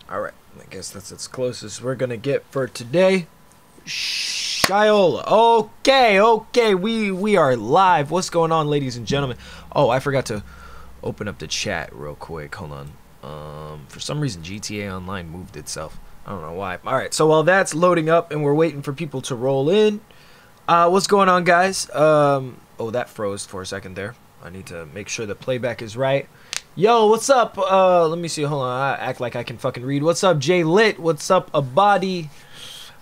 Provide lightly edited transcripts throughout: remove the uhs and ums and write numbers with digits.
Alright, I guess that's as close as we're gonna get for today. Shyola. Okay, we are live. What's going on, ladies and gentlemen? Oh, I forgot to open up the chat real quick. Hold on. For some reason, GTA Online moved itself. I don't know why. Alright, so while that's loading up and we're waiting for people to roll in, what's going on, guys? Oh, that froze for a second there. I need to make sure the playback is right. Yo, what's up? Let me see. Hold on. I act like I can fucking read. What's up, Jay Lit? What's up, Abadi?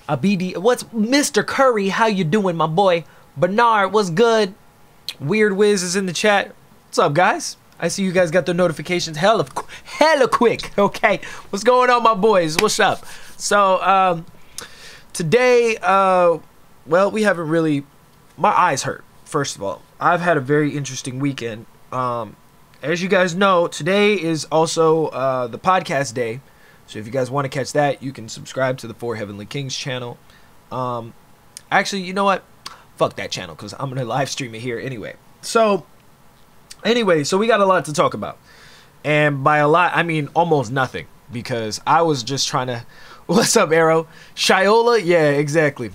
What's Mr. Curry? How you doing, my boy? Bernard, what's good? Weird Wiz is in the chat. What's up, guys? I see you guys got the notifications hella quick. Okay, what's going on, my boys? What's up? So, today, well, we haven't really. My eyes hurt. First of all, I've had a very interesting weekend. As you guys know, today is also the podcast day. So if you guys want to catch that, you can subscribe to the Four Heavenly Kings channel. Actually, you know what? Fuck that channel, because I'm going to live stream it here anyway. So, anyway, so we got a lot to talk about. And by a lot, I mean almost nothing. Because I was just trying to... What's up, Arrow? Shyola? Yeah, exactly.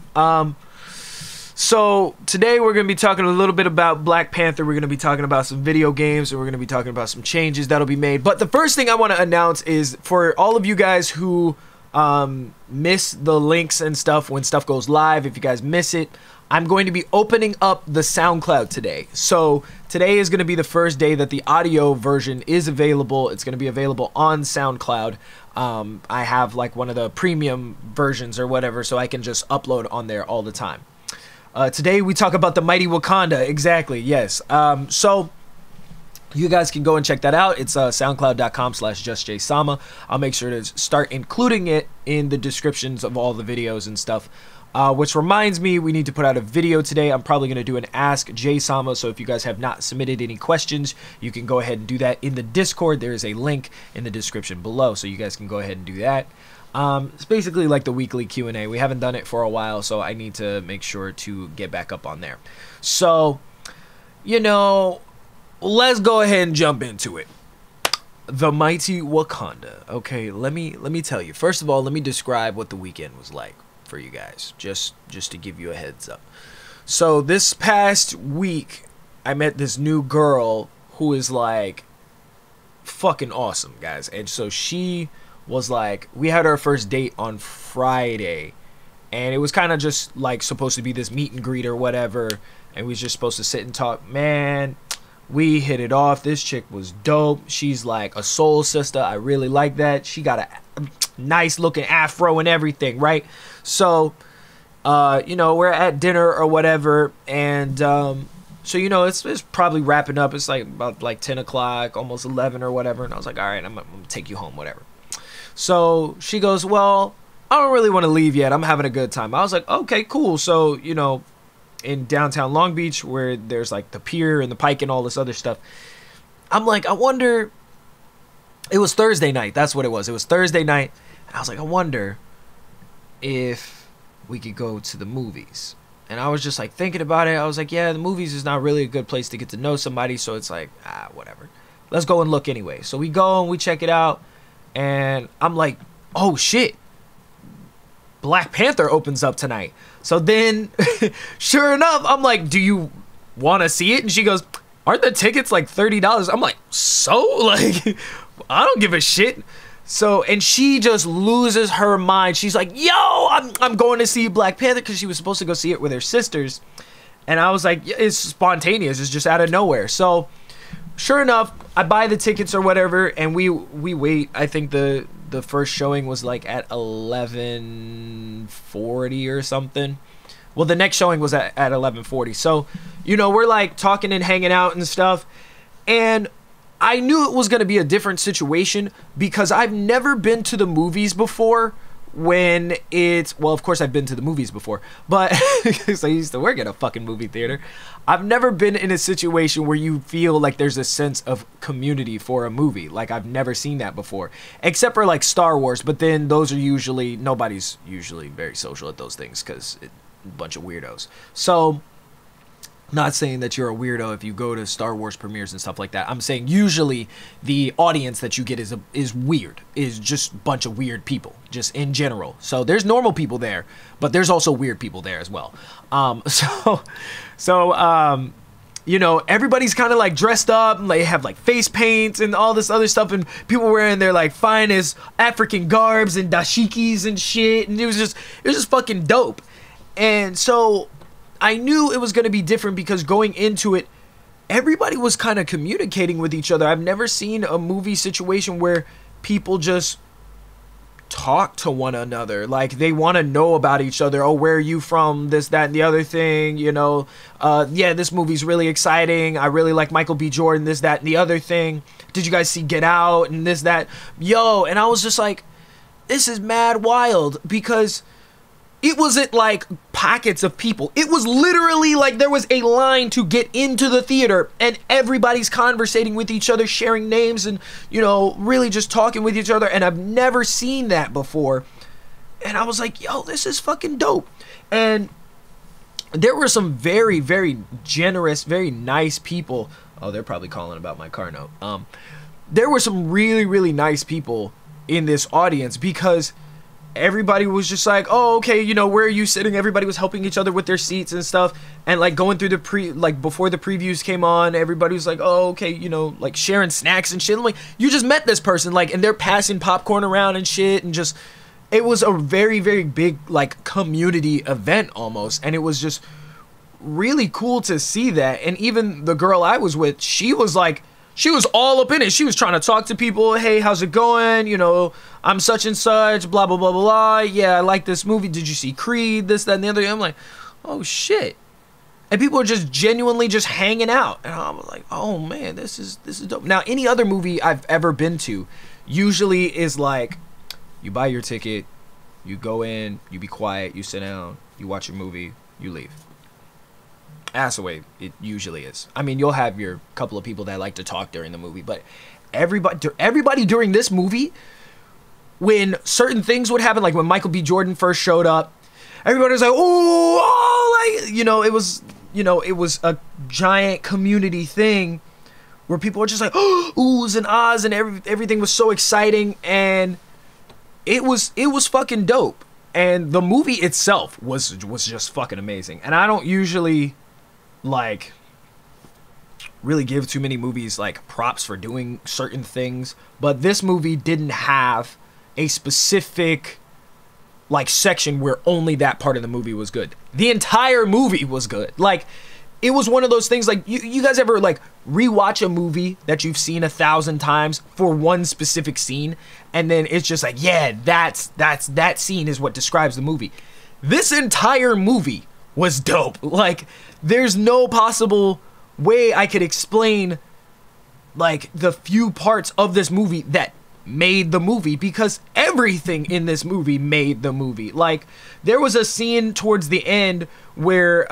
So today we're going to be talking a little bit about Black Panther. We're going to be talking about some video games, and we're going to be talking about some changes that'll be made. But the first thing I want to announce is for all of you guys who miss the links and stuff when stuff goes live, if you guys miss it, I'm going to be opening up the SoundCloud today. So today is going to be the first day that the audio version is available. It's going to be available on SoundCloud. I have like one of the premium versions or whatever, so I can just upload on there all the time. Today we talk about the mighty Wakanda. Exactly, yes. So you guys can go and check that out. It's soundcloud.com/JustJaySama. I'll make sure to start including it in the descriptions of all the videos and stuff. Which reminds me, we need to put out a video today. I'm probably going to do an Ask JaySama. So if you guys have not submitted any questions, you can go ahead and do that in the Discord. There is a link in the description below, so you guys can go ahead and do that. It's basically like the weekly Q&A. We haven't done it for a while, so I need to make sure to get back up on there. So, you know, let's go ahead and jump into it. The mighty Wakanda. Okay, let me tell you. First of all, let me describe what the weekend was like for you guys, just to give you a heads up. So this past week, I met this new girl who is like fucking awesome, guys. And so she was like, we had our first date on Friday, and it was kind of just like supposed to be this meet and greet or whatever, and we was just supposed to sit and talk. Man, we hit it off. This chick was dope. She's like a soul sister. I really like that. She got a nice looking afro and everything, right? So you know, we're at dinner or whatever, and so you know, it's probably wrapping up. It's like about like 10 o'clock, almost 11 or whatever, and I was like, all right, I'm gonna take you home, whatever. So she goes, well, I don't really want to leave yet. I'm having a good time. I was like, okay, cool. So, you know, in downtown Long Beach, where there's like the pier and the pike and all this other stuff, I'm like, I wonder, it was Thursday night. That's what it was. It was Thursday night. And I was like, I wonder if we could go to the movies. And I was just like thinking about it. I was like, yeah, the movies is not really a good place to get to know somebody. So it's like, whatever. Let's go and look anyway. So we go and we check it out. And I'm like, oh shit, Black Panther opens up tonight. So then, sure enough, I'm like, do you want to see it? And she goes, aren't the tickets like $30? I'm like, so? Like, I don't give a shit. So, and she just loses her mind. She's like, yo, I'm going to see Black Panther, because she was supposed to go see it with her sisters. And I was like, it's spontaneous. It's just out of nowhere. So sure enough, I buy the tickets or whatever, and we wait. I think the first showing was like at 11:40 or something. Well, the next showing was at 11:40. So, you know, we're like talking and hanging out and stuff. And I knew it was going to be a different situation, because I've never been to the movies before when it's, well, of course I've been to the movies before, but because I used to work at a fucking movie theater. I've never been in a situation where you feel like there's a sense of community for a movie. Like, I've never seen that before, except for like Star Wars, but then those are usually, nobody's usually very social at those things, because a bunch of weirdos. So Not saying that you're a weirdo if you go to Star Wars premieres and stuff like that. I'm saying usually the audience that you get is weird, is just a bunch of weird people, just in general. So there's normal people there, but there's also weird people there as well. You know, everybody's kind of like dressed up and they have like face paints and all this other stuff, and people wearing their like finest African garbs and dashikis and shit, and it was just fucking dope. And so I knew it was going to be different because going into it, everybody was kind of communicating with each other. I've never seen a movie situation where people just talk to one another. Like, they want to know about each other. Oh, where are you from? This, that, and the other thing, you know. Yeah, this movie's really exciting. I really like Michael B. Jordan, this, that, and the other thing. Did you guys see Get Out and this, that? Yo, and I was just like, this is mad wild, because it wasn't like pockets of people. It was literally like there was a line to get into the theater, and everybody's conversating with each other, sharing names, and, you know, really just talking with each other. And I've never seen that before. And I was like, yo, this is fucking dope. And there were some very, very generous, very nice people. Oh, they're probably calling about my car note. There were some really, really nice people in this audience, because everybody was just like, oh, okay, you know, where are you sitting? Everybody was helping each other with their seats and stuff, and like going through the before the previews came on, everybody was like, oh, okay, you know, like sharing snacks and shit. I'm like, you just met this person, like, and they're passing popcorn around and shit, and just, it was a very, very big like community event almost, and it was just really cool to see that. And even the girl I was with, she was like, she was all up in it. She was trying to talk to people. Hey, how's it going? You know, I'm such and such, blah, blah, blah, blah, blah. Yeah, I like this movie. Did you see Creed? This, that, and the other. I'm like, oh, shit. And people are just genuinely just hanging out. And I was like, oh, man, this is dope. Now, any other movie I've ever been to usually is like, you buy your ticket, you go in, you be quiet, you sit down, you watch your movie, you leave. That's the way it usually is. I mean, you'll have your couple of people that like to talk during the movie, but everybody during this movie, when certain things would happen, like when Michael B. Jordan first showed up, everybody was like, oh, like, you know, it was a giant community thing where people were just like, oh, oohs and ahs, and everything was so exciting, and it was fucking dope. And the movie itself was just fucking amazing. And I don't usually like really give too many movies like props for doing certain things, but this movie didn't have a specific like section where only that part of the movie was good. The entire movie was good. Like, it was one of those things, like, you guys ever like rewatch a movie that you've seen 1,000 times for one specific scene, and then it's just like, yeah, that scene is what describes the movie. This entire movie was dope. Like, there's no possible way I could explain like the few parts of this movie that made the movie, because everything in this movie made the movie. Like, there was a scene towards the end where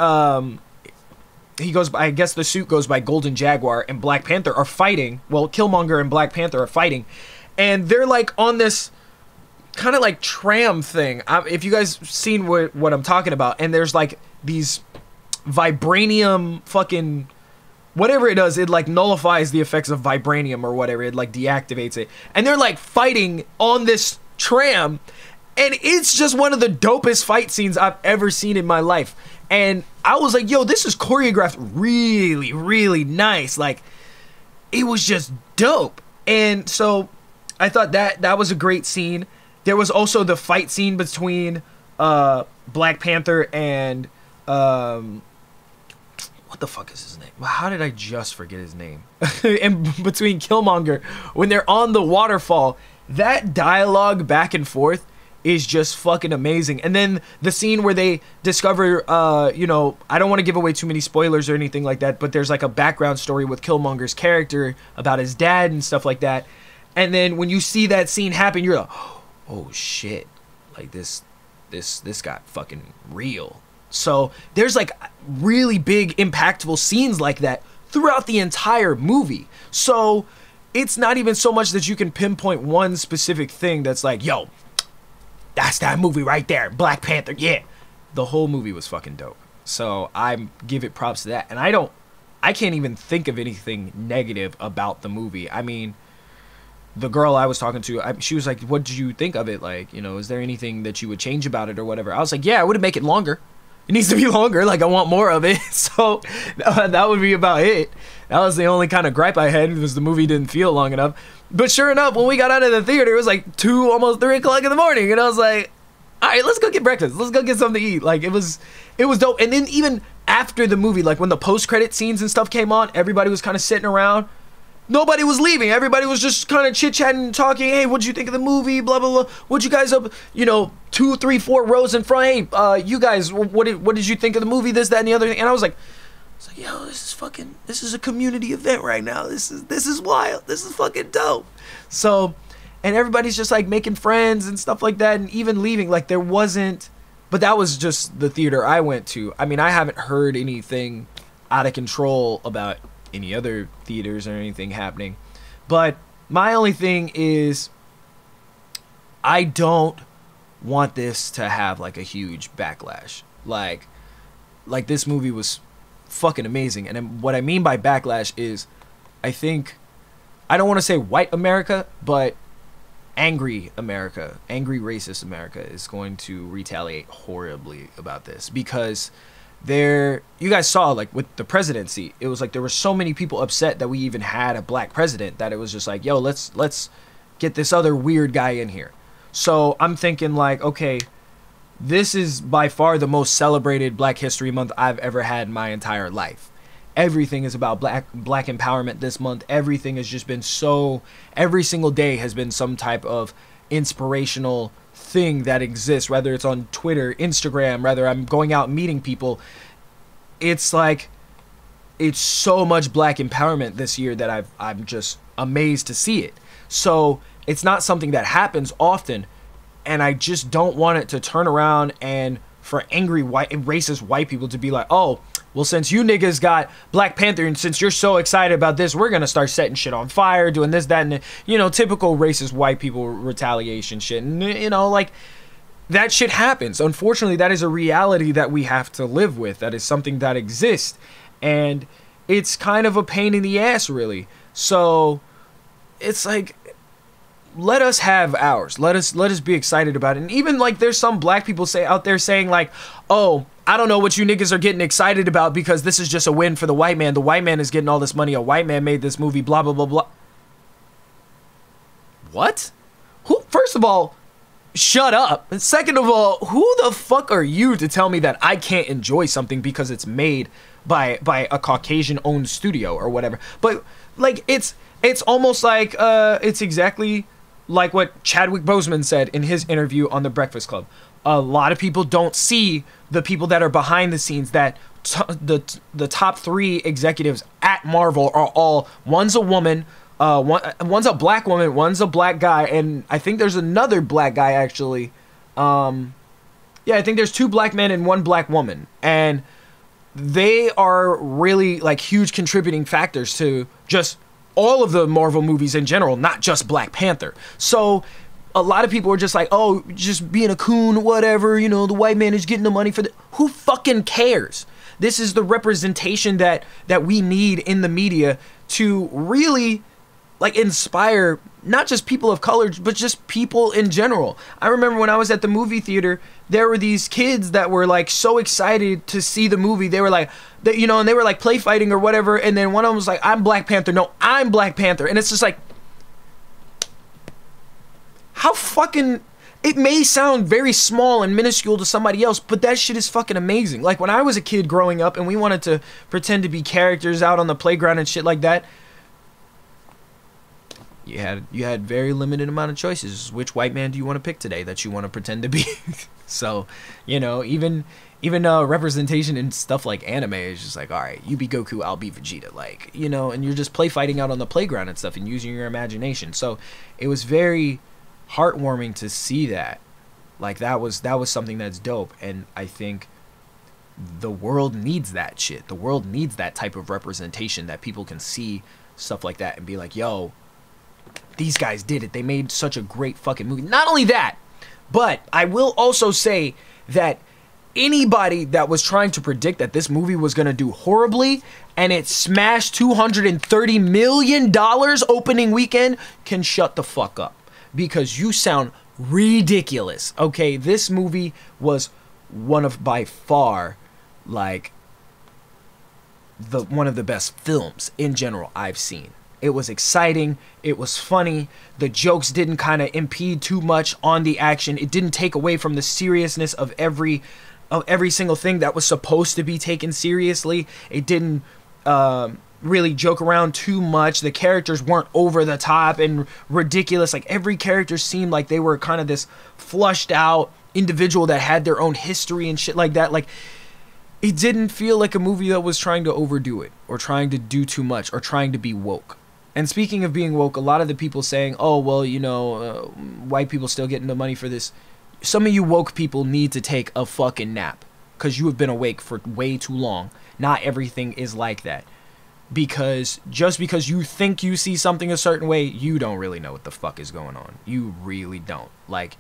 he goes by, I guess the suit goes by Golden Jaguar, and Black Panther are fighting. Well, Killmonger and Black Panther are fighting, and they're like on this kind of like tram thing. If you guys seen what I'm talking about, and there's like these vibranium fucking whatever it does, it like nullifies the effects of vibranium or whatever, it like deactivates it, and they're like fighting on this tram, and it's just one of the dopest fight scenes I've ever seen in my life. And I was like, yo, this is choreographed really, really nice. Like, it was just dope. And so I thought that was a great scene. There was also the fight scene between Black Panther and what the fuck is his name? How did I just forget his name? And between Killmonger, when they're on the waterfall, that dialogue back and forth is just fucking amazing. And then the scene where they discover, you know, I don't want to give away too many spoilers or anything like that, but there's like a background story with Killmonger's character about his dad and stuff like that. And then when you see that scene happen, you're like, oh shit, like this got fucking real. So there's like really big impactful scenes like that throughout the entire movie. So it's not even so much that you can pinpoint one specific thing that's like, yo, that's that movie right there, Black Panther, yeah. The whole movie was fucking dope. So I give it props to that. And I can't even think of anything negative about the movie. I mean, the girl I was talking to, she was like, what did you think of it? Like, you know, is there anything that you would change about it or whatever? I was like, yeah, I would make it longer. It needs to be longer. Like, I want more of it. So that would be about it. That was the only kind of gripe I had, was the movie didn't feel long enough. But sure enough, when we got out of the theater, it was like 2, almost 3 o'clock in the morning. And I was like, all right, let's go get breakfast. Let's go get something to eat. Like, it was dope. And then even after the movie, like when the post-credit scenes and stuff came on, everybody was kind of sitting around. Nobody was leaving. Everybody was just kind of chit-chatting, talking. Hey, what'd you think of the movie? Blah, blah, blah. What'd you guys up, 2, 3, 4 rows in front? Hey, you guys, what did you think of the movie? This, that, and the other thing. And I was like, yo, this is a community event right now. This is wild. This is fucking dope. So, and everybody's just like making friends and stuff like that, and even leaving. Like, there wasn't, but that was just the theater I went to. I mean, I haven't heard anything out of control about any other theaters or anything happening. But my only thing is, I don't want this to have like a huge backlash. Like this movie was fucking amazing. And then what I mean by backlash is, I don't want to say white America, but angry America, angry racist America is going to retaliate horribly about this, because you guys saw, like, with the presidency, it was like there were so many people upset that we even had a black president, that it was just like, yo, let's get this other weird guy in here. So I'm thinking, like, okay, this is by far the most celebrated Black History Month I've ever had in my entire life. Everything is about black empowerment this month. Everything has just been every single day has been some type of inspirational thing that exists, whether it's on Twitter, Instagram, whether I'm going out and meeting people. It's like, it's so much black empowerment this year that I'm just amazed to see it. So it's not something that happens often, and I just don't want it to turn around and for angry racist white people to be like, oh, well, since you niggas got Black Panther and since you're so excited about this, we're gonna start setting shit on fire, doing this, that, and typical racist white people retaliation shit. And like, that shit happens. Unfortunately, that is a reality that we have to live with. That is something that exists, and it's kind of a pain in the ass, really. So it's like, let us have ours. Let us be excited about it. And even like, there's some black people out there saying like, oh, I don't know what you niggas are getting excited about, because this is just a win for the white man. The white man is getting all this money. A white man made this movie, blah, blah, blah, blah. What? First of all, shut up. And second of all, who the fuck are you to tell me that I can't enjoy something because it's made by a Caucasian-owned studio or whatever? But like, it's almost like it's exactly like what Chadwick Boseman said in his interview on The Breakfast Club. A lot of people don't see the people that are behind the scenes, that the top 3 executives at Marvel are all, one's a woman, one's a black woman, one's a black guy, and I think there's another black guy actually. Yeah, I think there's 2 black men and 1 black woman, and they are really like huge contributing factors to just all of the Marvel movies in general, not just Black Panther. So a lot of people are just like, oh, just being a coon, whatever, the white man is getting the money for the... Who fucking cares? This is the representation that we need in the media to really, like, inspire not just people of color, but just people in general. I remember when I was at the movie theater, there were these kids that were like so excited to see the movie. They were like, and they were like play fighting or whatever. And then one of them was like, I'm Black Panther. No, I'm Black Panther. And it's just like, how fucking... It may sound very small and minuscule to somebody else, but that shit is fucking amazing. Like, when I was a kid growing up and we wanted to pretend to be characters out on the playground and shit like that, you had very limited amount of choices. Which white man do you want to pick today that you want to pretend to be? So, even representation in stuff like anime is just like, all right, you be Goku, I'll be Vegeta, like, and you're just play fighting out on the playground and stuff and using your imagination. So it was very heartwarming to see that. Like, that was something that's dope, and I think the world needs that shit. The world needs that type of representation, that people can see stuff like that and be like, yo, these guys did it. They made such a great fucking movie. Not only that, but I will also say that anybody that was trying to predict that this movie was going to do horribly and it smashed $230 million opening weekend can shut the fuck up, because you sound ridiculous. Okay, this movie was one of, by far, like, one of the best films in general I've seen. It was exciting, it was funny, the jokes didn't kind of impede too much on the action, it didn't take away from the seriousness of every single thing that was supposed to be taken seriously. It didn't really joke around too much. The characters weren't over the top and ridiculous. Like, every character seemed like they were kind of this flushed out individual that had their own history and shit like that. Like, it didn't feel like a movie that was trying to overdo it or trying to do too much or trying to be woke. And speaking of being woke, a lot of the people saying, oh, well, you know, white people still getting the money for this. Some of you woke people need to take a fucking nap, because you have been awake for way too long. Not everything is like that. Because just because you think you see something a certain way, you don't really know what the fuck is going on. You really don't. Like,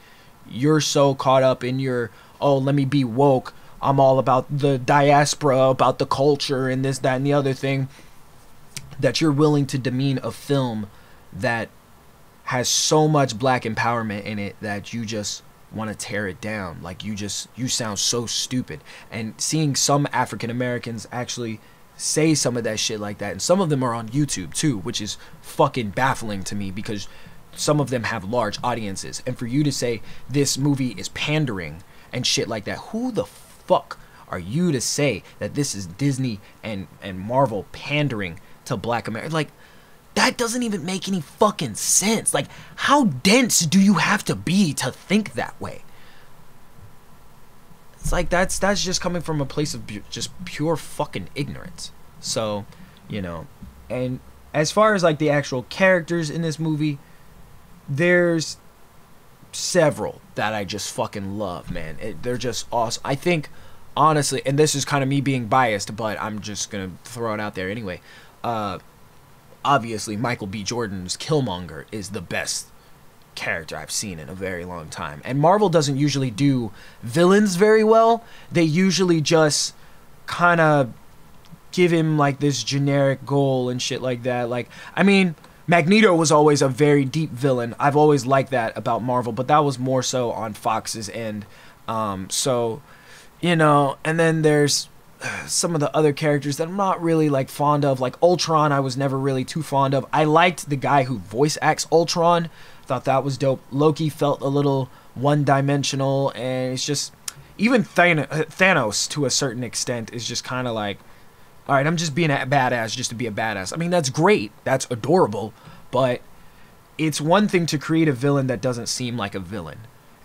you're so caught up in your, oh, let me be woke. I'm all about the diaspora, about the culture, and this, that, and the other thing, that you're willing to demean a film that has so much black empowerment in it that you just want to tear it down. Like, you sound so stupid. And seeing some African Americans actually say some of that shit like that, and some of them are on YouTube too, which is fucking baffling to me, because some of them have large audiences. And for you to say this movie is pandering and shit like that, who the fuck are you to say that this is Disney and Marvel pandering to black America? Like, that doesn't even make any fucking sense. Like, how dense do you have to be to think that way? It's like, that's just coming from a place of just pure fucking ignorance. So, you know, and as far as like the actual characters in this movie, there's several that I just fucking love, man. They're just awesome. I think, honestly, and this is kind of me being biased, but I'm just gonna throw it out there anyway. Obviously, Michael B. Jordan's Killmonger is the best character I've seen in a very long time. And Marvel doesn't usually do villains very well. They usually just kind of give him like this generic goal and shit like that. Like, I mean, Magneto was always a very deep villain. I've always liked that about Marvel, but that was more so on Fox's end. So, you know, and then there's some of the other characters that I'm not really like fond of. Like Ultron, I was never really too fond of. I liked the guy who voice acts Ultron. Thought that was dope. Loki felt a little one-dimensional, and it's just, even Thanos to a certain extent is just kind of like, all right, I'm just being a badass just to be a badass. I mean, that's great, that's adorable, but it's one thing to create a villain that doesn't seem like a villain,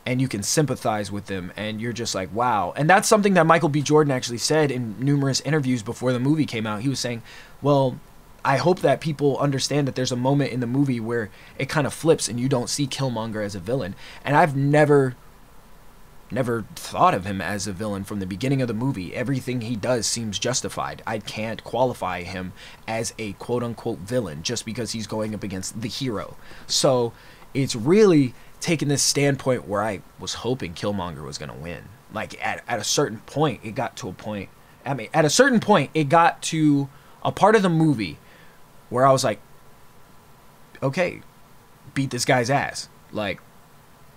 and you can sympathize with them, and you're just like, wow. And that's something that Michael B. Jordan actually said in numerous interviews before the movie came out. He was saying, well, I hope that people understand that there's a moment in the movie where it kind of flips and you don't see Killmonger as a villain. And I've never thought of him as a villain from the beginning of the movie. Everything he does seems justified. I can't qualify him as a quote-unquote villain just because he's going up against the hero. So it's really taken this standpoint where I was hoping Killmonger was going to win. Like, at a certain point, it got to a point... I mean, at a certain point, it got to a part of the movie where I was like, okay, beat this guy's ass. Like,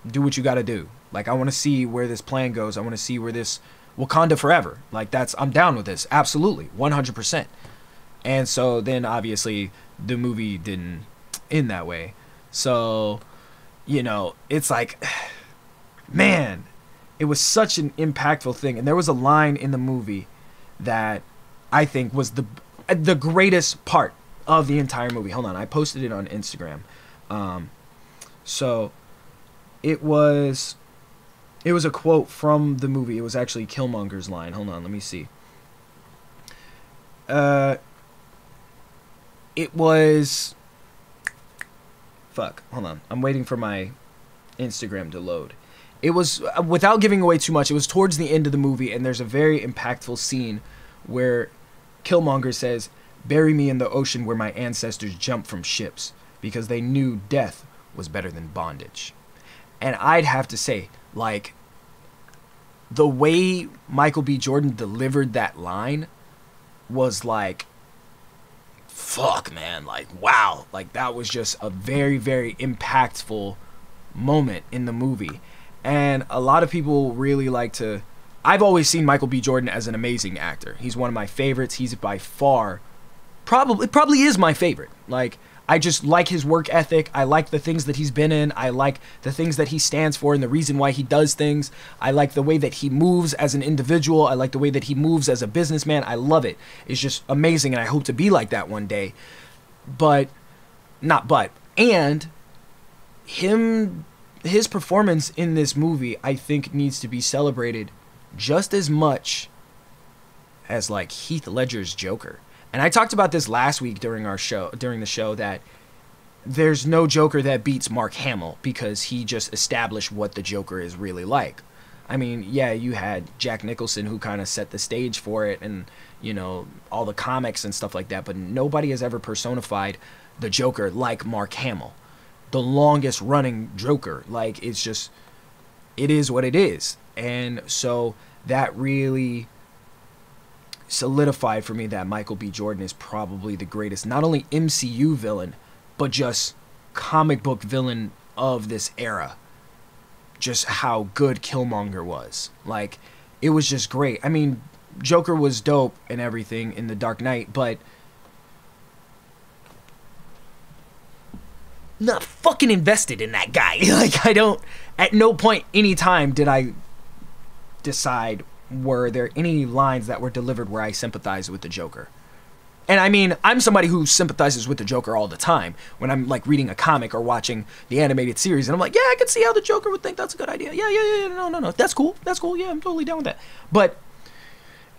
do what you gotta do. Like, I want to see where this plan goes. I want to see where this Wakanda forever. Like, I'm down with this. Absolutely. 100%. And so then, obviously, the movie didn't end that way. So, you know, it's like, man, it was such an impactful thing. And there was a line in the movie that I think was the greatest part of the entire movie. Hold on, I posted it on Instagram. So it was a quote from the movie. It was actually Killmonger's line. Hold on, let me see. It was, fuck, hold on, I'm waiting for my Instagram to load. It was, without giving away too much, it was towards the end of the movie, and there's a very impactful scene where Killmonger says, "Bury me in the ocean where my ancestors jumped from ships, because they knew death was better than bondage." And I'd have to say, like, the way Michael B. Jordan delivered that line was like, fuck, man, like, wow. Like, that was just a very, very impactful moment in the movie. And a lot of people really like to... I've always seen Michael B. Jordan as an amazing actor. He's one of my favorites. He's by far... Probably is my favorite. Like, I just like his work ethic. I like the things that he's been in. I like the things that he stands for and the reason why he does things. I like the way that he moves as an individual. I like the way that he moves as a businessman. I love it. It's just amazing, and I hope to be like that one day. And his performance in this movie, I think, needs to be celebrated just as much as, like, Heath Ledger's Joker. And I talked about this last week during the show, that there's no Joker that beats Mark Hamill, because he just established what the Joker is really like. I mean, yeah, you had Jack Nicholson who kind of set the stage for it, and, you know, all the comics and stuff like that, but nobody has ever personified the Joker like Mark Hamill. The longest running Joker. Like, it's just, it is what it is. And so that really solidified for me that Michael B. Jordan is probably the greatest, not only MCU villain, but just comic book villain of this era. Just how good Killmonger was. Like, it was just great. I mean, Joker was dope and everything in The Dark Knight, but not fucking invested in that guy. Like, I don't, at no point, any time did I decide, were there any lines that were delivered where I sympathized with the Joker. And I mean, I'm somebody who sympathizes with the Joker all the time when I'm, like, reading a comic or watching the animated series, and I'm like, yeah, I can see how the Joker would think that's a good idea. Yeah, no, that's cool, yeah, I'm totally down with that. But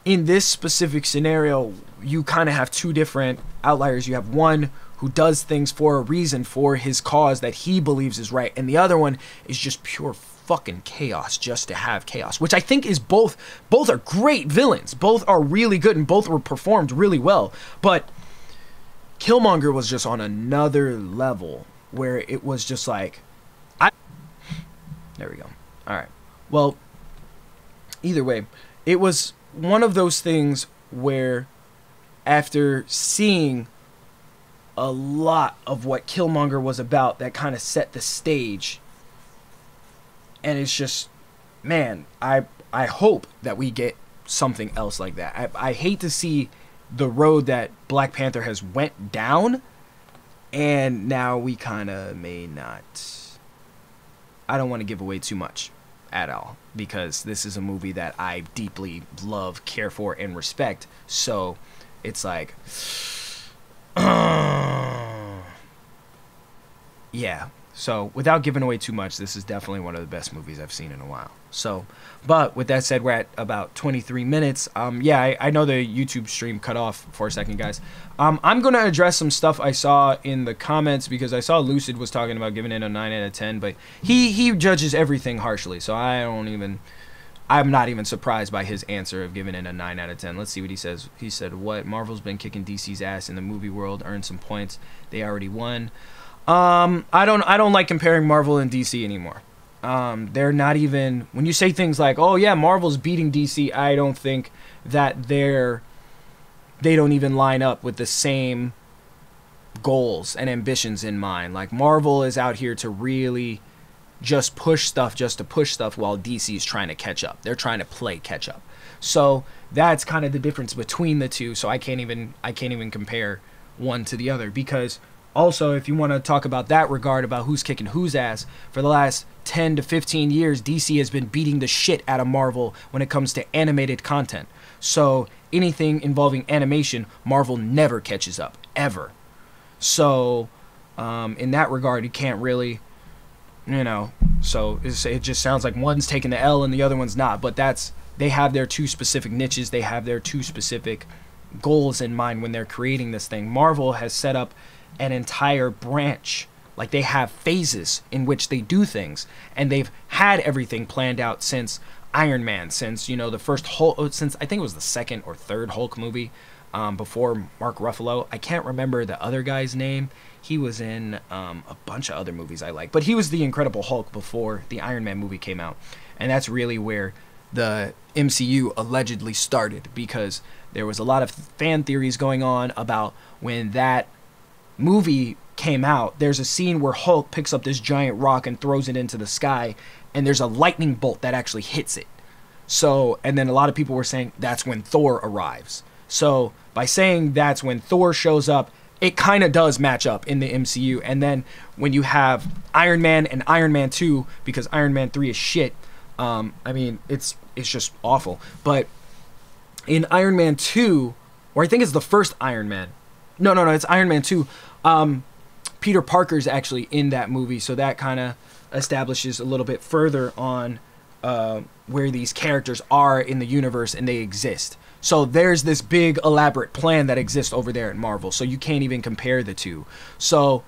in this specific scenario, you kind of have two different outliers. You have one who does things for a reason, for his cause that he believes is right, and the other one is just pure fucking chaos just to have chaos, which I think is both are great villains. Both are really good, and both were performed really well. But Killmonger was just on another level where it was just like, there we go. All right. Well, either way, it was one of those things where, after seeing a lot of what Killmonger was about, that kind of set the stage. And it's just, man, I hope that we get something else like that. I hate to see the road that Black Panther has went down, and now we kind of may not. I don't want to give away too much at all, because this is a movie that I deeply love, care for, and respect. So it's like, yeah. So, without giving away too much, this is definitely one of the best movies I've seen in a while. So, but with that said, we're at about 23 minutes. Yeah, I know the YouTube stream cut off for a second, guys. I'm going to address some stuff I saw in the comments, because I saw Lucid was talking about giving it a 9 out of 10, but he judges everything harshly, so I'm not even surprised by his answer of giving it a 9 out of 10. Let's see what he says. He said, what? Marvel's been kicking DC's ass in the movie world, earned some points. They already won. I don't like comparing Marvel and DC anymore. They're not even, when you say things like, oh yeah, Marvel's beating DC, I don't think that they don't even line up with the same goals and ambitions in mind. Like, Marvel is out here to really just push stuff just to push stuff, while DC is trying to catch up. They're trying to play catch up. So that's kind of the difference between the two. So I can't even compare one to the other, because also, if you want to talk about that regard, about who's kicking whose ass, for the last 10 to 15 years, DC has been beating the shit out of Marvel when it comes to animated content. So anything involving animation, Marvel never catches up, ever. So in that regard, you can't really, so it just sounds like one's taking the L and the other one's not. But they have their two specific niches. They have their two specific goals in mind when they're creating this thing. Marvel has set up an entire branch. Like, they have phases in which they do things, and they've had everything planned out since Iron Man, since the first Hulk, since I think it was the second or third Hulk movie, before Mark Ruffalo. I can't remember the other guy's name. He was in a bunch of other movies I like, but he was the Incredible Hulk before the Iron Man movie came out. And that's really where the MCU allegedly started, because there was a lot of fan theories going on about when that movie came out. There's a scene where Hulk picks up this giant rock and throws it into the sky, and there's a lightning bolt that actually hits it. So, and then a lot of people were saying that's when Thor arrives. So by saying that's when Thor shows up, it kind of does match up in the MCU. And then when you have Iron Man and Iron Man 2, because Iron Man 3 is shit. I mean, it's just awful. But in Iron Man 2, or I think it's the first Iron Man. No, it's Iron Man 2. Peter Parker's actually in that movie, so that kind of establishes a little bit further on where these characters are in the universe and they exist. So there's this big elaborate plan that exists over there at Marvel, so you can't even compare the two. So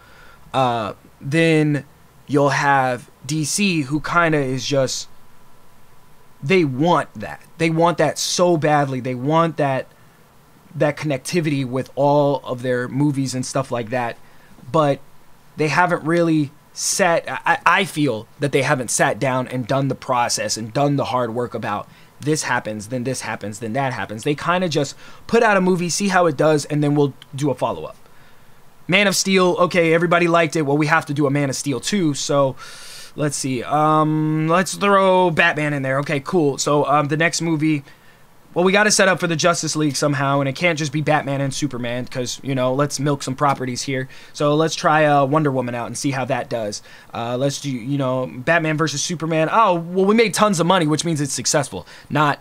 then you'll have DC, who kind of is just, they want that. They want that so badly. They want that connectivity with all of their movies and stuff like that. But they haven't really I feel that they haven't sat down and done the process and done the hard work about this happens, then this happens, then that happens. They kind of just put out a movie, see how it does, and then we'll do a follow-up. Man of Steel, okay, everybody liked it. Well, we have to do a Man of Steel 2, so let's see. Let's throw Batman in there. Okay, cool. So the next movie, well, we got to set up for the Justice League somehow, and it can't just be Batman and Superman because, you know, let's milk some properties here. So let's try Wonder Woman out and see how that does. Let's do, you know, Batman versus Superman. Oh, well, we made tons of money, which means it's successful. Not,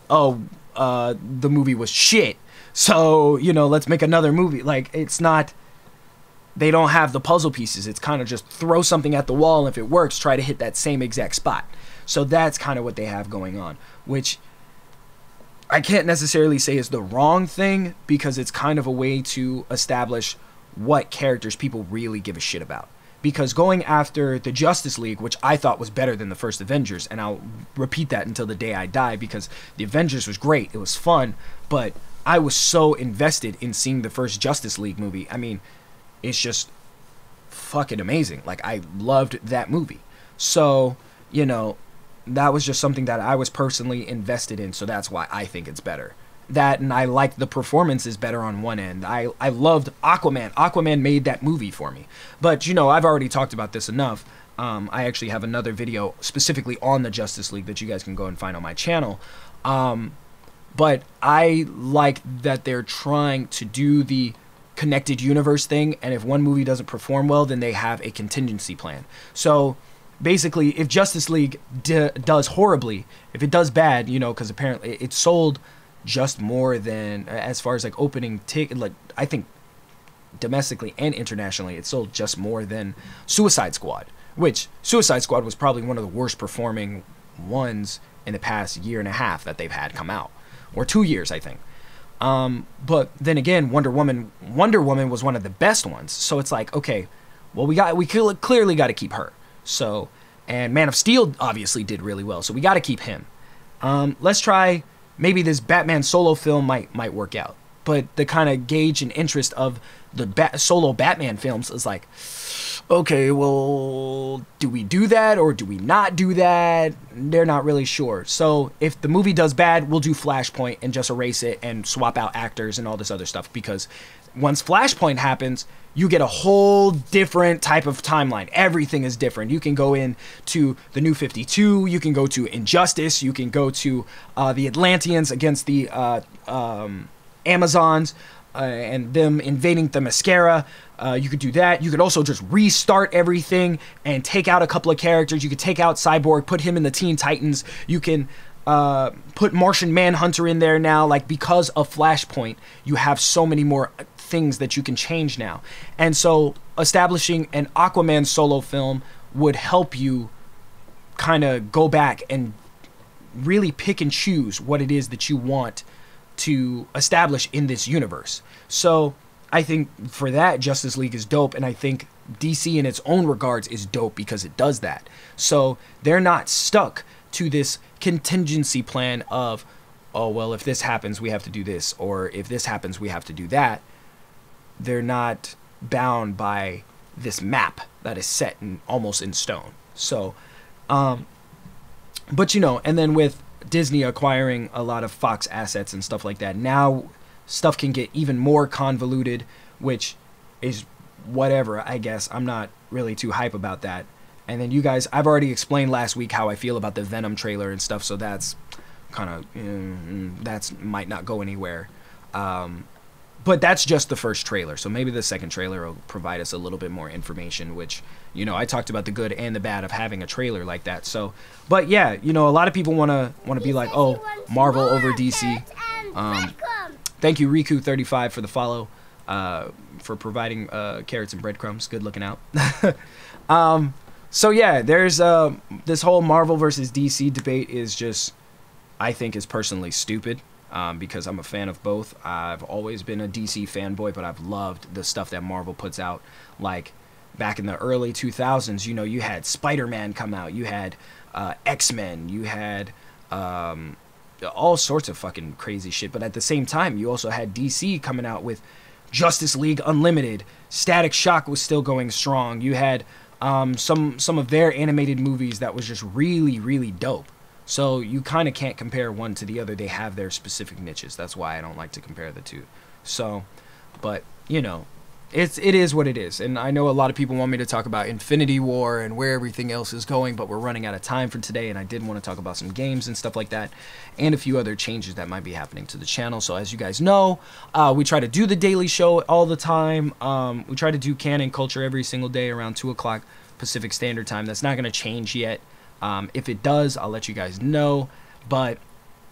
oh, the movie was shit. So, you know, let's make another movie. Like, it's not, they don't have the puzzle pieces. It's kind of just throw something at the wall, and if it works, try to hit that same exact spot. So that's kind of what they have going on, which I can't necessarily say is the wrong thing, because it's kind of a way to establish what characters people really give a shit about. Because going after the Justice League, which I thought was better than the first Avengers, and I'll repeat that until the day I die, because the Avengers was great, it was fun, but I was so invested in seeing the first Justice League movie. I mean, it's just fucking amazing. Like, I loved that movie. So, you know, that was just something that I was personally invested in, so that's why I think it's better. That, and I like the performances better on one end. I loved Aquaman. Aquaman made that movie for me. But, you know, I've already talked about this enough. I actually have another video specifically on the Justice League that you guys can go and find on my channel. But I like that they're trying to do the connected universe thing, and if one movie doesn't perform well, then they have a contingency plan. So basically, if Justice League does horribly, if it does bad, you know, because apparently it sold just more than, as far as like opening ticket, like I think domestically and internationally, it sold just more than Suicide Squad, which Suicide Squad was probably one of the worst performing ones in the past year and a half that they've had come out, or 2 years, I think. But then again, Wonder Woman was one of the best ones. So it's like, okay, well, we clearly got to keep her. So, and Man of Steel obviously did really well, so we got to keep him. Let's try, maybe this Batman solo film might work out. But the kind of gauge and interest of the solo Batman films is like, okay, well, do we do that or do we not do that? They're not really sure. So if the movie does bad, we'll do Flashpoint and just erase it and swap out actors and all this other stuff, because once Flashpoint happens, you get a whole different type of timeline. Everything is different. You can go into the New 52, you can go to Injustice, you can go to the Atlanteans against the Amazons, and them invading Themyscira. You could do that. You could also just restart everything and take out a couple of characters. You could take out Cyborg, put him in the Teen Titans. You can put Martian Manhunter in there now. Like, because of Flashpoint, you have so many more things that you can change now. And so establishing an Aquaman solo film would help you kind of go back and really pick and choose what it is that you want to establish in this universe. So I think for that, Justice League is dope, and I think DC in its own regards is dope because it does that. So they're not stuck to this contingency plan of, oh, well, if this happens, we have to do this, or if this happens, we have to do that. They're not bound by this map that is set in almost in stone. So, but you know, and then with Disney acquiring a lot of Fox assets and stuff like that. Now stuff can get even more convoluted, which is whatever, I guess. I'm not really too hype about that. And then you guys, I've already explained last week how I feel about the Venom trailer and stuff, so that's kind of, that's might not go anywhere. But that's just the first trailer, so maybe the second trailer will provide us a little bit more information, which, you know, I talked about the good and the bad of having a trailer like that. So, but yeah, you know, a lot of people want to be like, oh, Marvel over DC. Thank you, Riku35, for the follow, for providing carrots and breadcrumbs. Good looking out. So yeah, there's this whole Marvel versus DC debate is just, I think, is personally stupid. Because I'm a fan of both. I've always been a DC fanboy, but I've loved the stuff that Marvel puts out. Like, back in the early 2000s, you know, you had Spider-Man come out, you had X-Men, you had all sorts of fucking crazy shit. But at the same time, you also had DC coming out with Justice League Unlimited. Static Shock was still going strong. You had some of their animated movies that was just really, really dope. So you kind of can't compare one to the other. They have their specific niches. That's why I don't like to compare the two. So, but, you know, it is what it is. And I know a lot of people want me to talk about Infinity War and where everything else is going, but we're running out of time for today, and I did want to talk about some games and stuff like that, and a few other changes that might be happening to the channel. So as you guys know, we try to do the daily show all the time. We try to do Canon culture every single day around 2 o'clock Pacific Standard Time. That's not going to change yet. If it does, I'll let you guys know. But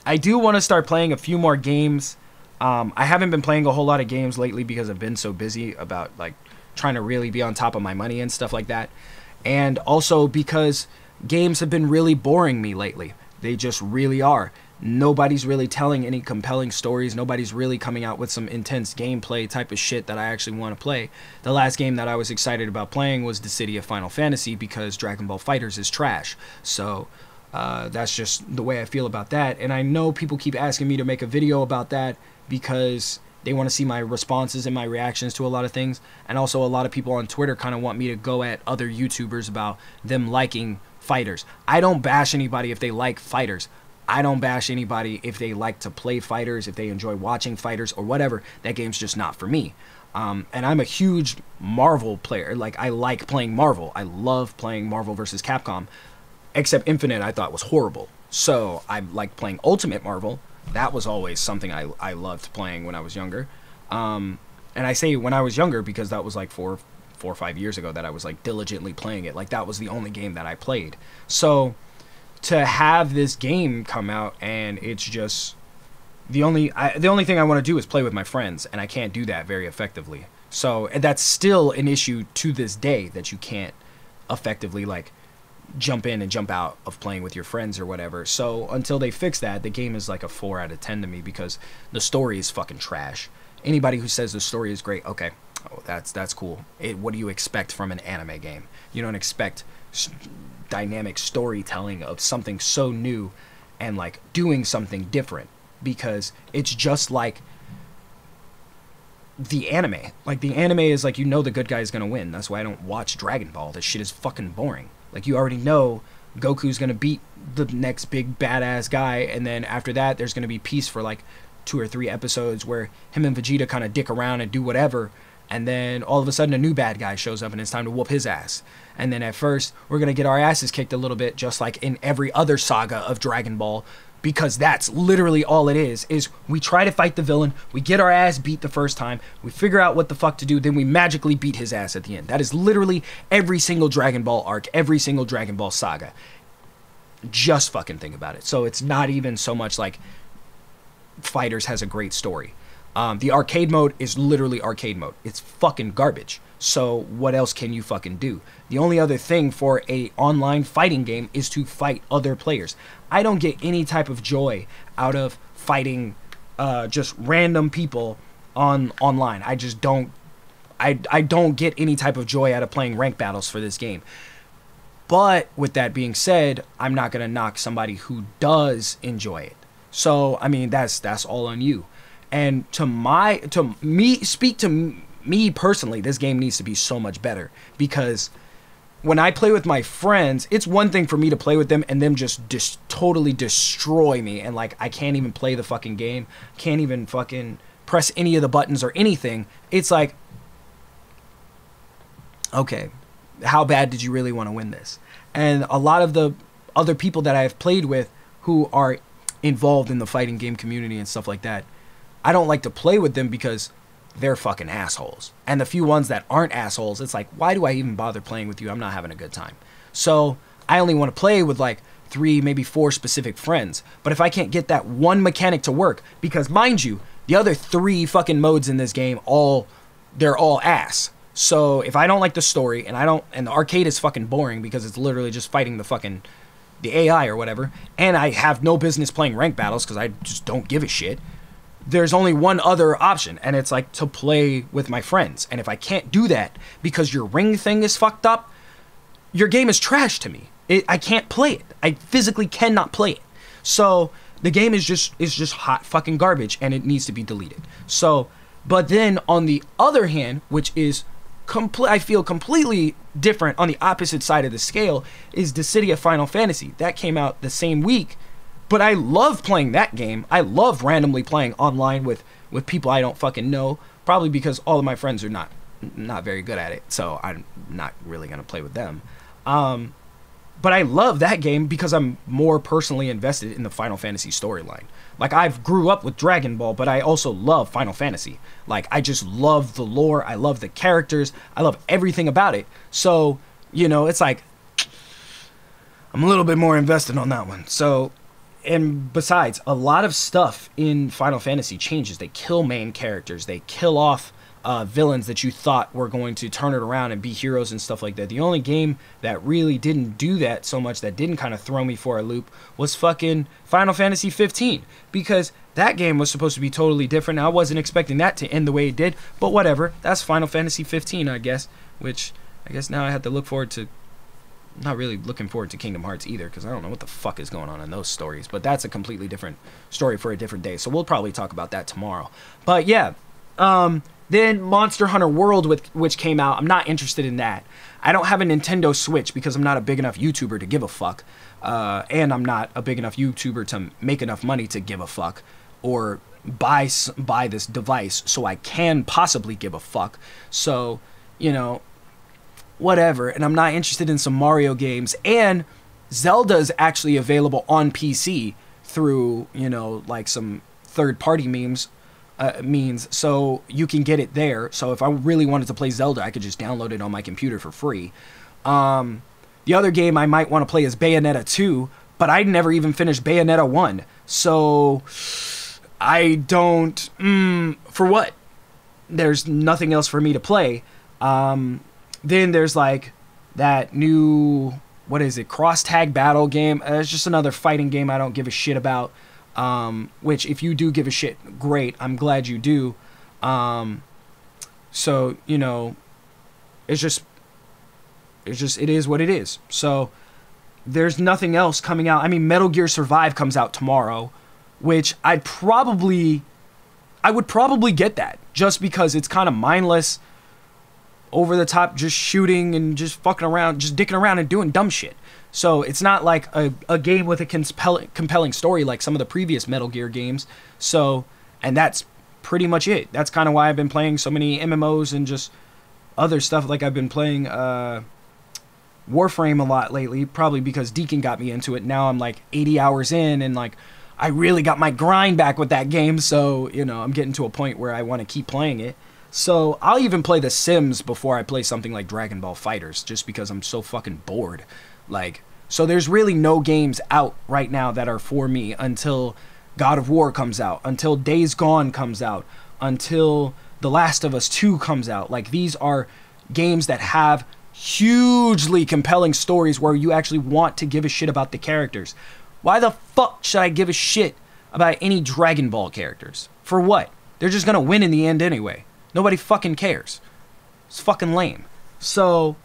I do want to start playing a few more games. I haven't been playing a whole lot of games lately because I've been so busy about, like, trying to really be on top of my money and stuff like that. And also because games have been really boring me lately. They just really are. Nobody's really telling any compelling stories. Nobody's really coming out with some intense gameplay type of shit that I actually want to play. The last game that I was excited about playing was The City of Final Fantasy because Dragon Ball FighterZ is trash. So that's just the way I feel about that. And I know people keep asking me to make a video about that because they want to see my responses and my reactions to a lot of things. And also a lot of people on Twitter kind of want me to go at other YouTubers about them liking fighters. I don't bash anybody if they like fighters. I don't bash anybody if they like to play fighters, if they enjoy watching fighters or whatever. That game's just not for me. And I'm a huge Marvel player. Like, I like playing Marvel. I love playing Marvel vs. Capcom. Except Infinite I thought was horrible. So I like playing Ultimate Marvel. That was always something I loved playing when I was younger. And I say when I was younger because that was like four or 5 years ago that I was like diligently playing it. Like, that was the only game that I played. So to have this game come out and it's just the only thing I want to do is play with my friends, and I can't do that very effectively. So that's still an issue to this day, that you can't effectively, like, jump in and jump out of playing with your friends or whatever. So until they fix that, the game is like a 4 out of 10 to me because the story is fucking trash. Anybody who says the story is great, okay, oh, that's cool. What do you expect from an anime game? You don't expect dynamic storytelling of something so new and like doing something different, because it's just like the anime. Like, the anime is like, you know, the good guy is gonna win. That's why I don't watch Dragon Ball. This shit is fucking boring. Like, you already know Goku's gonna beat the next big badass guy, and then after that there's gonna be peace for like 2 or 3 episodes where him and Vegeta kind of dick around and do whatever, and then all of a sudden a new bad guy shows up and it's time to whoop his ass. And then at first we're gonna get our asses kicked a little bit, just like in every other saga of Dragon Ball, because that's literally all it is we try to fight the villain, we get our ass beat the first time, we figure out what the fuck to do, then we magically beat his ass at the end. That is literally every single Dragon Ball arc, every single Dragon Ball saga. Just fucking think about it. So it's not even so much like Fighters has a great story. The arcade mode is literally arcade mode. It's fucking garbage. So what else can you fucking do? The only other thing for a online fighting game is to fight other players. I don't get any type of joy out of fighting just random people online. I just don't. I don't get any type of joy out of playing rank battles for this game. But with that being said, I'm not gonna knock somebody who does enjoy it. So I mean, that's all on you. And to me personally, this game needs to be so much better, because when I play with my friends, it's one thing for me to play with them and them just totally destroy me, and like I can't even play the fucking game, can't even fucking press any of the buttons or anything. It's like, okay, how bad did you really want to win this? And a lot of the other people that I have played with who are involved in the fighting game community and stuff like that, I don't like to play with them because they're fucking assholes. And the few ones that aren't assholes, it's like, why do I even bother playing with you? I'm not having a good time. So I only want to play with like 3, maybe 4 specific friends. But if I can't get that one mechanic to work, because mind you, the other 3 fucking modes in this game, they're all ass. So if I don't like the story, and the arcade is fucking boring because it's literally just fighting the AI or whatever, and I have no business playing rank battles because I just don't give a shit, there's only one other option, and it's like to play with my friends. And if I can't do that because your ring thing is fucked up, your game is trash to me. I can't play it. I physically cannot play it. So the game is just hot fucking garbage, and it needs to be deleted. So, but then on the other hand, which is I feel completely different on the opposite side of the scale, is Dissidia Final Fantasy. That came out the same week. But I love playing that game. I love randomly playing online with people I don't fucking know. Probably because all of my friends are not very good at it. So I'm not really going to play with them. But I love that game because I'm more personally invested in the Final Fantasy storyline. Like, I've grew up with Dragon Ball, but I also love Final Fantasy. Like, I just love the lore. I love the characters. I love everything about it. So, you know, it's like, I'm a little bit more invested on that one. So, and besides, a lot of stuff in Final Fantasy changes. They kill main characters. They kill off villains that you thought were going to turn it around and be heroes and stuff like that. The only game that really didn't do that so much, that didn't kind of throw me for a loop, was fucking Final Fantasy 15. Because that game was supposed to be totally different. I wasn't expecting that to end the way it did. But whatever. That's Final Fantasy 15, I guess. Which, I guess now I have to look forward to... Not really looking forward to Kingdom Hearts either, because I don't know what the fuck is going on in those stories. But that's a completely different story for a different day. So we'll probably talk about that tomorrow. But yeah, then Monster Hunter World, which came out. I'm not interested in that. I don't have a Nintendo Switch because I'm not a big enough YouTuber to give a fuck. And I'm not a big enough YouTuber to make enough money to give a fuck. Or buy this device so I can possibly give a fuck. So, you know... whatever. And I'm not interested in some Mario games. And Zelda's actually available on PC through, you know, like some third-party means. So you can get it there. So if I really wanted to play Zelda, I could just download it on my computer for free. The other game I might want to play is Bayonetta 2, but I never even finished Bayonetta 1. So I don't... for what? There's nothing else for me to play. Then there's like that new, what is it, cross tag battle game. It's just another fighting game I don't give a shit about. Which if you do give a shit, great. I'm glad you do. So, you know, it is what it is. So there's nothing else coming out. I mean, Metal Gear Survive comes out tomorrow, which I would probably get that just because it's kind of mindless, over the top, just shooting and just fucking around, just dicking around and doing dumb shit. So it's not like a game with a compelling story like some of the previous Metal Gear games. So, and that's pretty much it. That's kind of why I've been playing so many MMOs and just other stuff. Like I've been playing Warframe a lot lately, probably because Deacon got me into it. Now I'm like 80 hours in, and like I really got my grind back with that game. So, you know, I'm getting to a point where I want to keep playing it. So I'll even play The Sims before I play something like Dragon Ball FighterZ, just because I'm so fucking bored. Like, so there's really no games out right now that are for me until God of War comes out, until Days Gone comes out, until The Last of Us 2 comes out. Like, these are games that have hugely compelling stories where you actually want to give a shit about the characters. Why the fuck should I give a shit about any Dragon Ball characters? For what? They're just gonna win in the end anyway. Nobody fucking cares. It's fucking lame. So,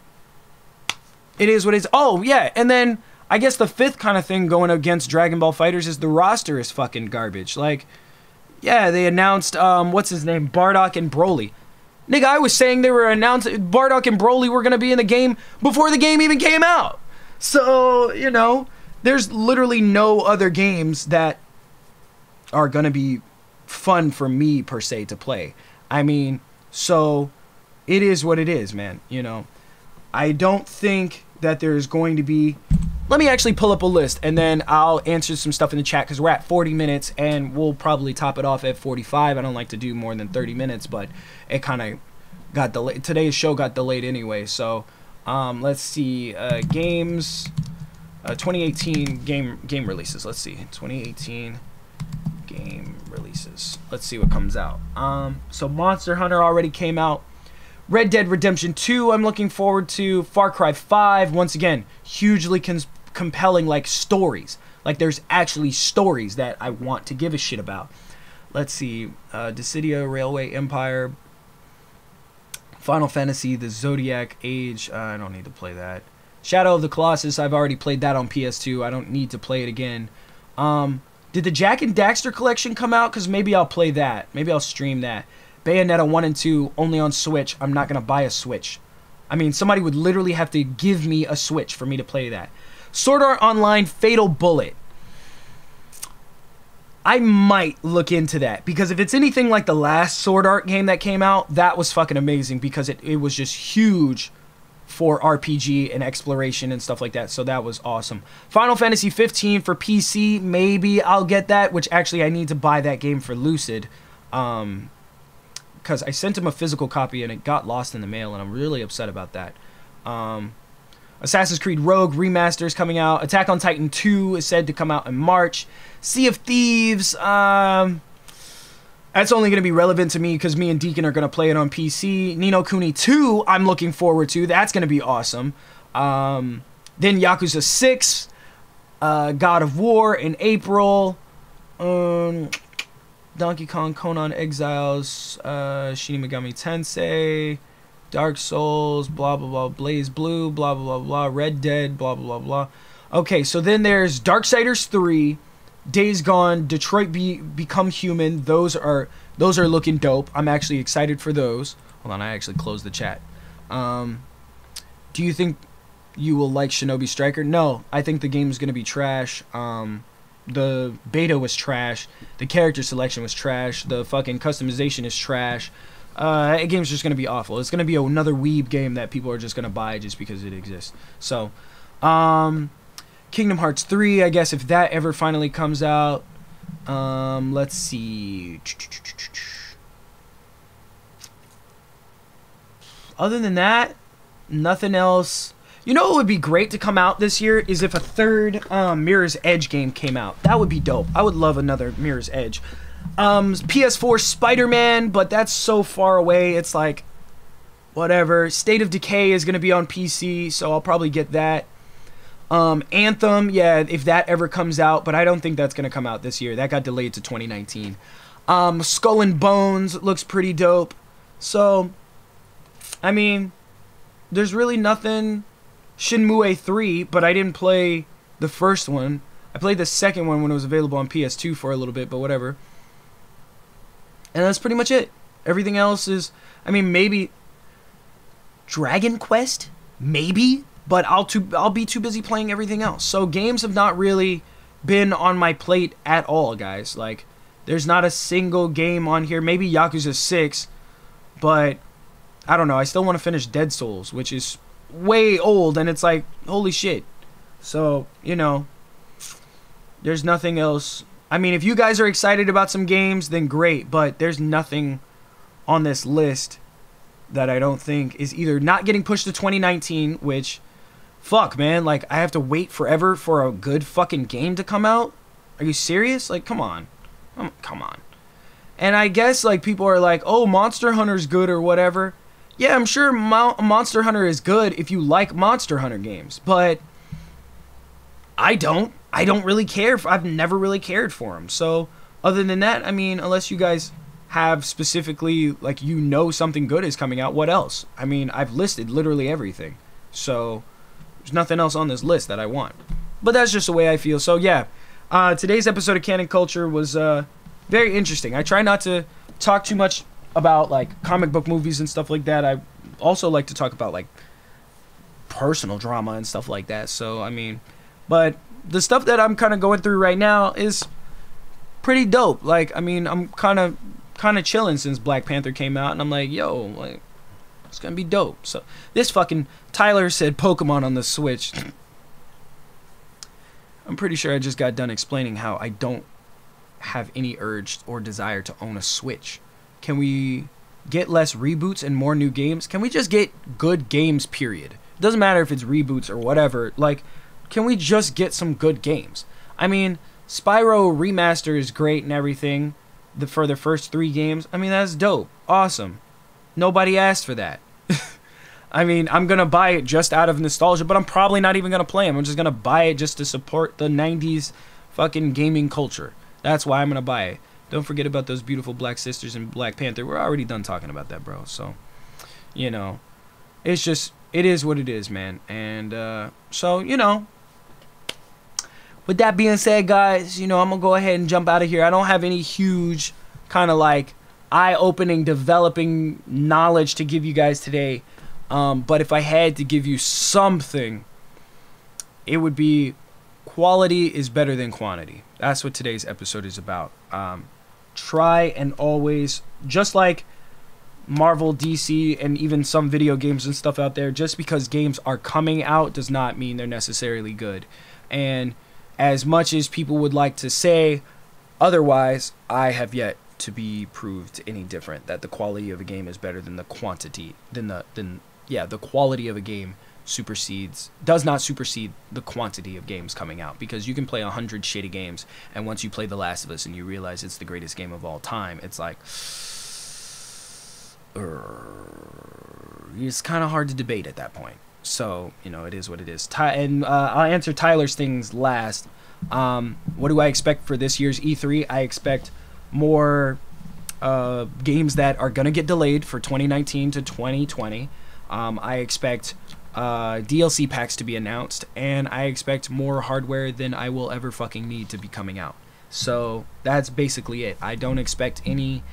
it is what it is. Oh, yeah, and then I guess the fifth kind of thing going against Dragon Ball FighterZ is the roster is fucking garbage. Like, yeah, they announced, what's his name? Bardock and Broly. Nigga, I was saying they were announcing Bardock and Broly were gonna be in the game before the game even came out. So, you know, there's literally no other games that are gonna be fun for me per se to play. I mean, so it is what it is, man. You know, I don't think that there's going to be. Let me actually pull up a list and then I'll answer some stuff in the chat because we're at 40 minutes and we'll probably top it off at 45. I don't like to do more than 30 minutes, but it kind of got delayed. Today's show got delayed anyway. So let's see, games, 2018 game releases. Let's see, 2018 game releases. Let's see what comes out. So Monster Hunter already came out. Red Dead Redemption 2 I'm looking forward to. Far Cry 5, once again, hugely compelling, like, stories. Like, there's actually stories that I want to give a shit about. Let's see, Dissidia, Railway Empire, Final Fantasy, The Zodiac Age, I don't need to play that. Shadow of the Colossus, I've already played that on PS2, I don't need to play it again. Did the Jack and Daxter collection come out? Because maybe I'll play that. Maybe I'll stream that. Bayonetta 1 and 2 only on Switch. I'm not going to buy a Switch. I mean, somebody would literally have to give me a Switch for me to play that. Sword Art Online Fatal Bullet. I might look into that. Because if it's anything like the last Sword Art game that came out, that was fucking amazing. Because it was just huge for RPG and exploration and stuff like that. So that was awesome. Final Fantasy 15 for PC. Maybe I'll get that. Which actually I need to buy that game for Lucid. Because I sent him a physical copy and it got lost in the mail and I'm really upset about that. Assassin's Creed Rogue Remaster is coming out. Attack on Titan 2 is said to come out in March. Sea of Thieves, that's only going to be relevant to me because me and Deacon are going to play it on PC. Ni no Kuni 2 I'm looking forward to. That's going to be awesome. Then Yakuza 6, God of War in April. Donkey Kong, Conan Exiles, Shin Megami Tensei, Dark Souls, blah, blah, blah, Blaze Blue, blah, blah, blah, blah, Red Dead, blah, blah, blah, blah. Okay, so then there's Darksiders 3, Days Gone, Detroit Become Human. Those are looking dope. I'm actually excited for those. Hold on, I actually closed the chat. Do you think you will like Shinobi Striker? No, I think the game is going to be trash. The beta was trash. The character selection was trash. The fucking customization is trash. That game's just gonna be awful. It's gonna be another weeb game that people are just gonna buy just because it exists. So, Kingdom Hearts 3, I guess if that ever finally comes out. Let's see. Other than that, nothing else. You know what would be great to come out this year is if a third Mirror's Edge game came out. That would be dope. I would love another Mirror's Edge. PS4 Spider-Man, but that's so far away. It's like, whatever. State of Decay is going to be on PC, so I'll probably get that. Anthem, yeah, if that ever comes out, but I don't think that's going to come out this year. That got delayed to 2019. Skull and Bones looks pretty dope. So, I mean, there's really nothing. Shenmue 3, but I didn't play the first one. I played the second one when it was available on PS2 for a little bit, but whatever. And that's pretty much it. Everything else is, I mean, maybe Dragon Quest, maybe, but I'll be too busy playing everything else. So games have not really been on my plate at all, guys. Like, there's not a single game on here. Maybe Yakuza 6, but I don't know. I still want to finish Dead Souls, which is way old, and it's like, holy shit. So, you know, there's nothing else. I mean, if you guys are excited about some games, then great, but there's nothing on this list that I don't think is either not getting pushed to 2019, which, fuck, man, like, I have to wait forever for a good fucking game to come out? Are you serious? Like, come on. Come on. And I guess, like, people are like, oh, Monster Hunter's good or whatever. Yeah, I'm sure Monster Hunter is good if you like Monster Hunter games, but I don't really care. I've never really cared for them. So, other than that, I mean, unless you guys have specifically, like, you know something good is coming out, what else? I mean, I've listed literally everything. So, there's nothing else on this list that I want. But that's just the way I feel. So, yeah, today's episode of Canon Culture was very interesting. I try not to talk too much about like comic book movies and stuff like that, I also like to talk about like personal drama and stuff like that. So I mean, but the stuff that I'm kind of going through right now is pretty dope. Like, I mean, I'm kind of chilling since Black Panther came out, and I'm like, yo, like, it's gonna be dope. So this fucking Tyler said Pokemon on the Switch. I'm pretty sure I just got done explaining how I don't have any urge or desire to own a Switch. Can we get less reboots and more new games? Can we just get good games, period? It doesn't matter if it's reboots or whatever. Like, can we just get some good games? I mean, Spyro Remaster is great and everything for the first 3 games. I mean, that's dope. Awesome. Nobody asked for that. I mean, I'm going to buy it just out of nostalgia, but I'm probably not even going to play them. I'm just going to buy it just to support the 90s fucking gaming culture. That's why I'm going to buy it. Don't forget about those beautiful black sisters in Black Panther. We're already done talking about that, bro. So, you know, it's just, it is what it is, man. And so, you know, with that being said, guys, you know, I'm going to go ahead and jump out of here. I don't have any huge kind of like eye-opening, developing knowledge to give you guys today. But if I had to give you something, it would be quality is better than quantity. That's what today's episode is about. Try and always, just like Marvel, DC, and even some video games and stuff out there, just because games are coming out does not mean they're necessarily good. And as much as people would like to say otherwise, I have yet to be proved any different, that the quality of a game is better than the quantity, the quality of a game does not supersede the quantity of games coming out, because you can play 100 shitty games, and once you play The Last of Us and you realize it's the greatest game of all time, it's like, it's kind of hard to debate at that point. So, you know, it is what it is. And I'll answer Tyler's things last. What do I expect for this year's E3? I expect more games that are going to get delayed for 2019 to 2020. I expect DLC packs to be announced, and I expect more hardware than I will ever fucking need to be coming out. So that's basically it. I don't expect any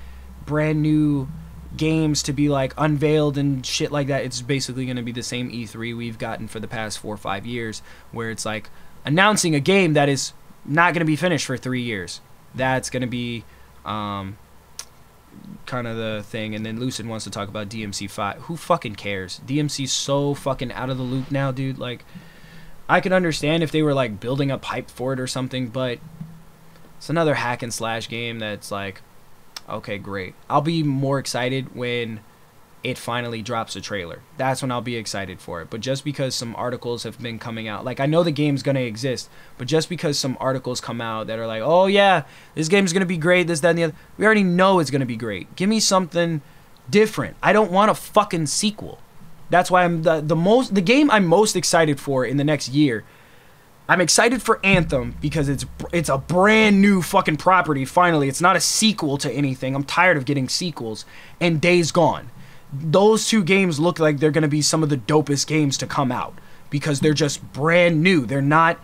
brand new games to be like unveiled and shit like that. It's basically going to be the same E3 we've gotten for the past 4 or 5 years, where it's like announcing a game that is not going to be finished for 3 years. That's going to be kind of the thing. And then Lucid wants to talk about DMC5. Who fucking cares? DMC's so fucking out of the loop now, dude. Like, I could understand if they were like building up hype for it or something, but it's another hack and slash game that's like, okay, great. I'll be more excited when it finally drops a trailer. That's when I'll be excited for it. But just because some articles have been coming out, like, I know the game's gonna exist, but just because some articles come out that are like, oh yeah, this game's gonna be great, this, that, and the other, we already know it's gonna be great. Give me something different. I don't want a fucking sequel. That's why I'm the game I'm most excited for in the next year. I'm excited for Anthem because it's a brand new fucking property. Finally, it's not a sequel to anything. I'm tired of getting sequels. And Days Gone. Those 2 games look like they're going to be some of the dopest games to come out because they're just brand new. They're not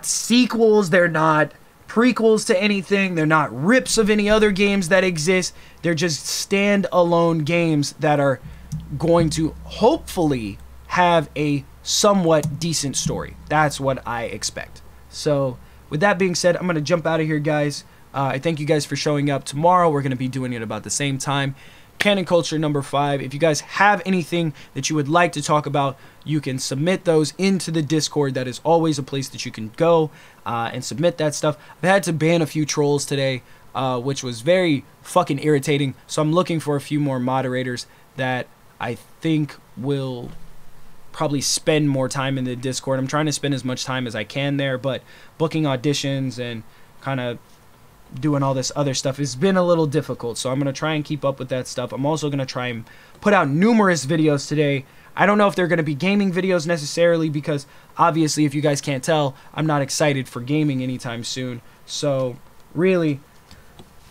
sequels, they're not prequels to anything, they're not rips of any other games that exist. They're just standalone games that are going to hopefully have a somewhat decent story. That's what I expect. So with that being said, I'm going to jump out of here, guys. I thank you guys for showing up. Tomorrow we're going to be doing it about the same time. Canon Culture number 5. If you guys have anything that you would like to talk about, you can submit those into the Discord. That is always a place that you can go and submit that stuff. I've had to ban a few trolls today, which was very fucking irritating. So I'm looking for a few more moderators that I think will probably spend more time in the Discord. I'm trying to spend as much time as I can there, but booking auditions and kind of doing all this other stuff has been a little difficult, so I'm going to try and keep up with that stuff. I'm also going to try and put out numerous videos today. I don't know if they're going to be gaming videos necessarily, because obviously, if you guys can't tell, I'm not excited for gaming anytime soon. So really,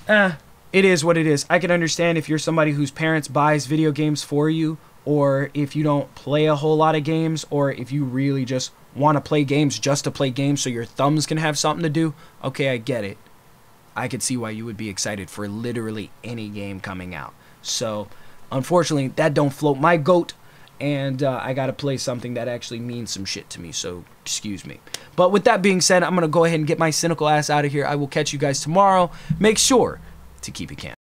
it is what it is. I can understand if you're somebody whose parents buys video games for you, or if you don't play a whole lot of games, or if you really just want to play games just to play games so your thumbs can have something to do. Okay, I get it. I could see why you would be excited for literally any game coming out. So, unfortunately, that don't float my goat, and I gotta play something that actually means some shit to me, so excuse me. But with that being said, I'm gonna go ahead and get my cynical ass out of here. I will catch you guys tomorrow. Make sure to keep it canon.